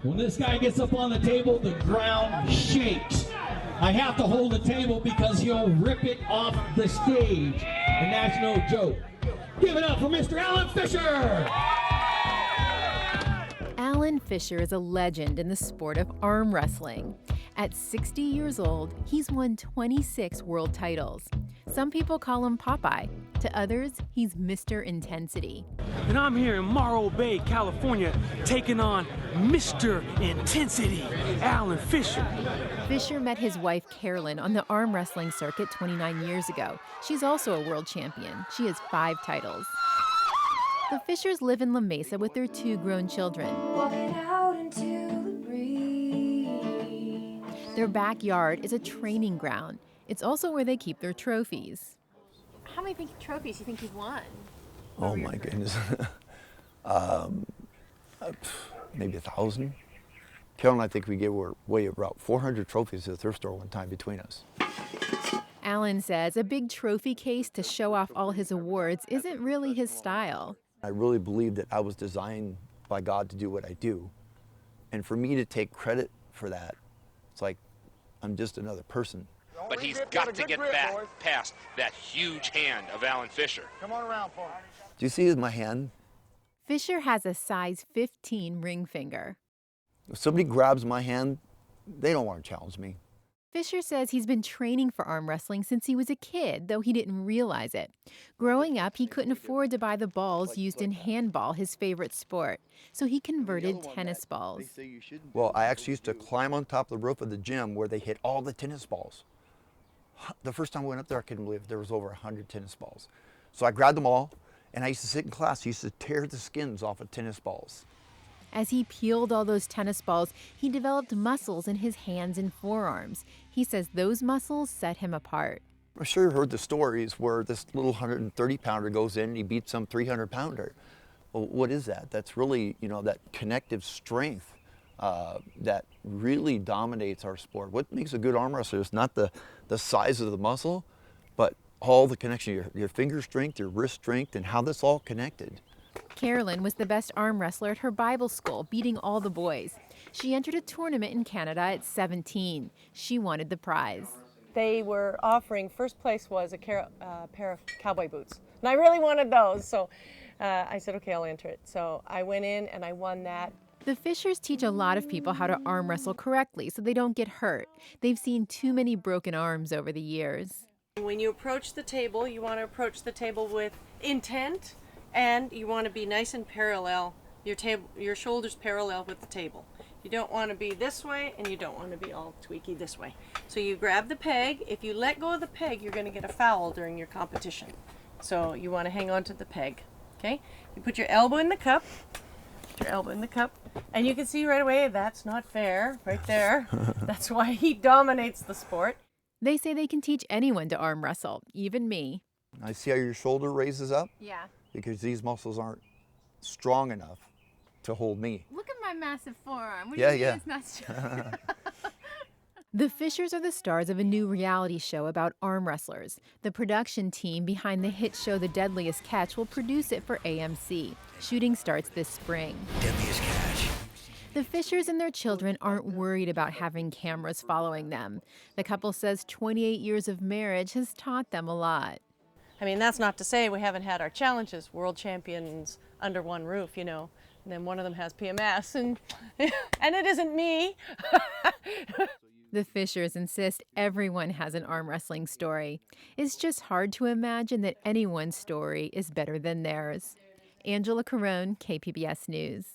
When this guy gets up on the table, the ground shakes. I have to hold the table because he'll rip it off the stage. And that's no joke. Give it up for Mr. Alan Fisher! Alan Fisher is a legend in the sport of arm wrestling. At 60 years old, he's won 26 world titles. Some people call him Popeye. To others, he's Mr. Intensity. And I'm here in Morro Bay, California, taking on Mr. Intensity, Alan Fisher. Fisher met his wife, Carolyn, on the arm wrestling circuit 29 years ago. She's also a world champion. She has 5 titles. The Fishers live in La Mesa with their 2 grown children. Walking out into the breeze. Their backyard is a training ground. It's also where they keep their trophies. How many trophies do you think you've won? Oh my goodness. Maybe 1,000. Carolyn, I think we gave away about 400 trophies at the thrift store one time between us. Alan says a big trophy case to show off all his awards isn't really his style. I really believe that I was designed by God to do what I do. And for me to take credit for that, it's like I'm just another person. But he's got to get back past that huge hand of Alan Fisher. Do you see my hand? Fisher has a size 15 ring finger. If somebody grabs my hand, they don't want to challenge me. Fisher says he's been training for arm wrestling since he was a kid, though he didn't realize it. Growing up, he couldn't afford to buy the balls used in handball, his favorite sport, so he converted tennis balls. Well, I actually used to climb on top of the roof of the gym where they hit all the tennis balls. The first time I went up there, I couldn't believe there was over 100 tennis balls. So I grabbed them all, and I used to sit in class. I used to tear the skins off of tennis balls. As he peeled all those tennis balls, he developed muscles in his hands and forearms. He says those muscles set him apart. I'm sure you've heard the stories where this little 130-pounder goes in and he beats some 300-pounder. Well, what is that? That's really, that connective strength that really dominates our sport. What makes a good arm wrestler is not the size of the muscle, but all the connection, your finger strength, your wrist strength, and how that's all connected. Carolyn was the best arm wrestler at her Bible school, beating all the boys. She entered a tournament in Canada at 17. She wanted the prize. They were offering, first place was a pair of cowboy boots. And I really wanted those, so I said, okay, I'll enter it. So I went in and I won that. The Fishers teach a lot of people how to arm wrestle correctly so they don't get hurt. They've seen too many broken arms over the years. When you approach the table, you want to approach the table with intent, and you want to be nice and parallel, your shoulders parallel with the table. You don't want to be this way, and you don't want to be all tweaky this way. So you grab the peg. If you let go of the peg, you're going to get a foul during your competition. So you want to hang on to the peg, okay? You put your elbow in the cup, and you can see right away that's not fair, right there. That's why he dominates the sport. They say they can teach anyone to arm wrestle, even me. I see how your shoulder raises up? Yeah. Because these muscles aren't strong enough to hold me. Look at my massive forearm. What Yeah, do you yeah. mean it's not strong? The Fishers are the stars of a new reality show about arm wrestlers. The production team behind the hit show The Deadliest Catch will produce it for AMC. Shooting starts this spring. Deadliest Catch. The Fishers and their children aren't worried about having cameras following them. The couple says 28 years of marriage has taught them a lot. I mean, that's not to say we haven't had our challenges, world champions under one roof, and then one of them has PMS, and it isn't me. The Fishers insist everyone has an arm wrestling story. It's just hard to imagine that anyone's story is better than theirs. Angela Carone, KPBS News.